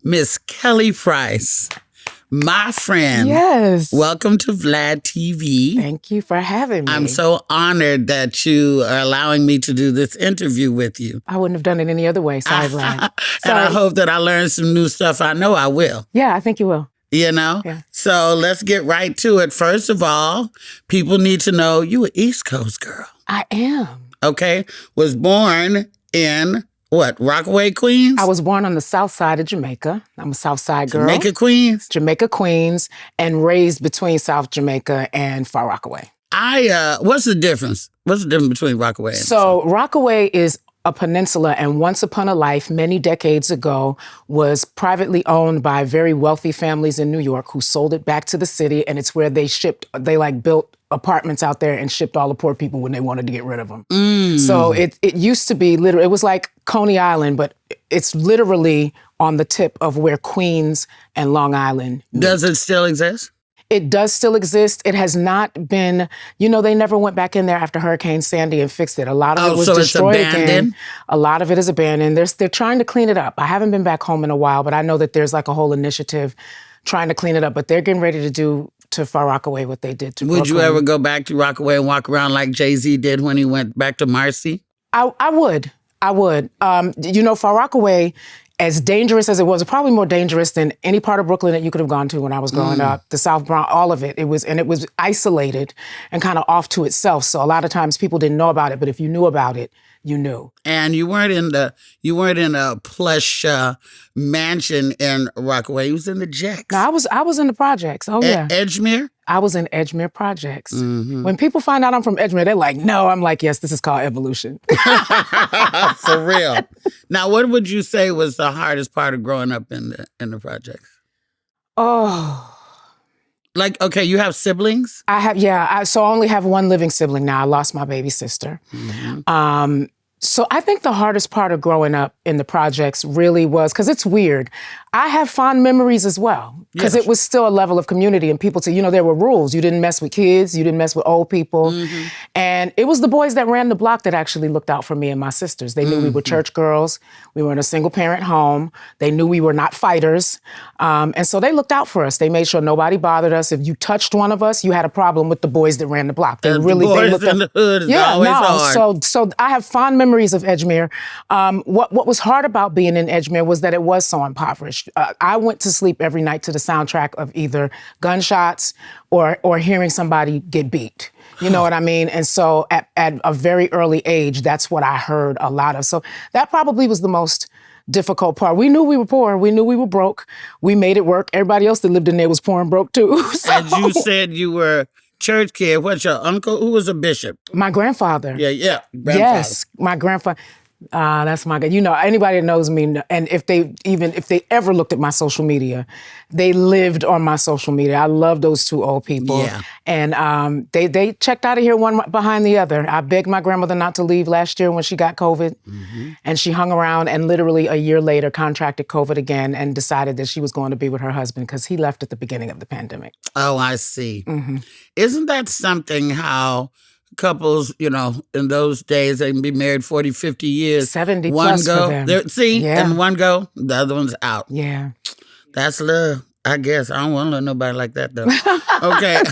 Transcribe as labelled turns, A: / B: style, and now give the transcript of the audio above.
A: Miss Kelly Price, my friend.
B: Yes.
A: Welcome to Vlad TV.
B: Thank you for having me.
A: I'm so honored that you are allowing me to do this interview with you.
B: I wouldn't have done it any other way. Sorry, Vlad.
A: And I hope that I learn some new stuff. I know I will.
B: Yeah, I think you will.
A: You know?
B: Yeah.
A: So let's get right to it. First of all, people need to know you an East Coast girl.
B: I am.
A: Okay? Was born in, what, Rockaway, Queens?
B: I was born on the south side of Jamaica. I'm a south side girl.
A: Jamaica, Queens?
B: Jamaica, Queens, and raised between South Jamaica and Far Rockaway.
A: What's the difference? What's the difference between Rockaway and
B: So Rockaway is a peninsula, and once upon a life, many decades ago, was privately owned by very wealthy families in New York who sold it back to the city, and it's where they built apartments out there and shipped all the poor people when they wanted to get rid of them. So it used to be it was like Coney Island, but it's literally on the tip of where Queens and Long Island meet.
A: Does it still exist?
B: It does still exist. It has not been, they never went back in there after Hurricane Sandy and fixed it. A lot of it was destroyed again. A lot of it is abandoned. They're trying to clean it up. I haven't been back home in a while, but I know that there's like a whole initiative trying to clean it up. But they're getting ready to do to Far Rockaway what they did to Brooklyn.
A: Would you ever go back to Rockaway and walk around like Jay-Z did when he went back to Marcy?
B: I would. Far Rockaway, as dangerous as it was probably more dangerous than any part of Brooklyn that you could have gone to when I was growing up. The South Bronx, all of it. It was isolated and kind of off to itself. So a lot of times people didn't know about it, but if you knew about it, you knew.
A: And you weren't in a plush mansion in Rockaway. You was in the Jacks.
B: No, I was in the projects. Oh yeah.
A: Edgemere?
B: I was in Edgemere projects. When people find out I'm from Edgemere, they're like, no. I'm like, yes, this is called evolution.
A: For real. Now, what would you say was the hardest part of growing up in the projects?
B: Oh.
A: Like, okay, you have siblings?
B: I have, yeah. So I only have one living sibling now. I lost my baby sister. So I think the hardest part of growing up in the projects really was, because it's weird, I have fond memories as well, because it was still a level of community, and people say, there were rules. You didn't mess with kids, you didn't mess with old people. And it was the boys that ran the block that actually looked out for me and my sisters. They knew we were church girls. We were in a single parent home. They knew we were not fighters. And so they looked out for us. They made sure nobody bothered us. If you touched one of us, you had a problem with the boys that ran the block. They really,
A: the boys in the hood is always hard.
B: So I have fond memories of Edgemere. What was hard about being in Edgemere was that it was so impoverished. I went to sleep every night to the soundtrack of either Gunshots or hearing somebody get beat. You know what I mean? And so at a very early age, that's what I heard a lot of. So that probably was the most difficult part. We knew we were poor. We knew we were broke. We made it work. Everybody else that lived in there was poor and broke too. So.
A: And you said you were church kid. What's your uncle? Who was a bishop?
B: My grandfather.
A: Yeah.
B: Yes, my grandfather. That's my God. Anybody that knows me, and if they ever looked at my social media, they lived on my social media. I love those two old people.
A: Yeah.
B: And they checked out of here one behind the other. I begged my grandmother not to leave last year when she got COVID. And she hung around and literally a year later contracted COVID again and decided that she was going to be with her husband because he left at the beginning of the pandemic.
A: Oh, I see. Isn't that something how couples, in those days, they can be married 40, 50 years.
B: 70
A: one
B: plus
A: go,
B: for them.
A: And one go, the other one's out.
B: Yeah.
A: That's love, I guess. I don't want to love nobody like that, though. Okay.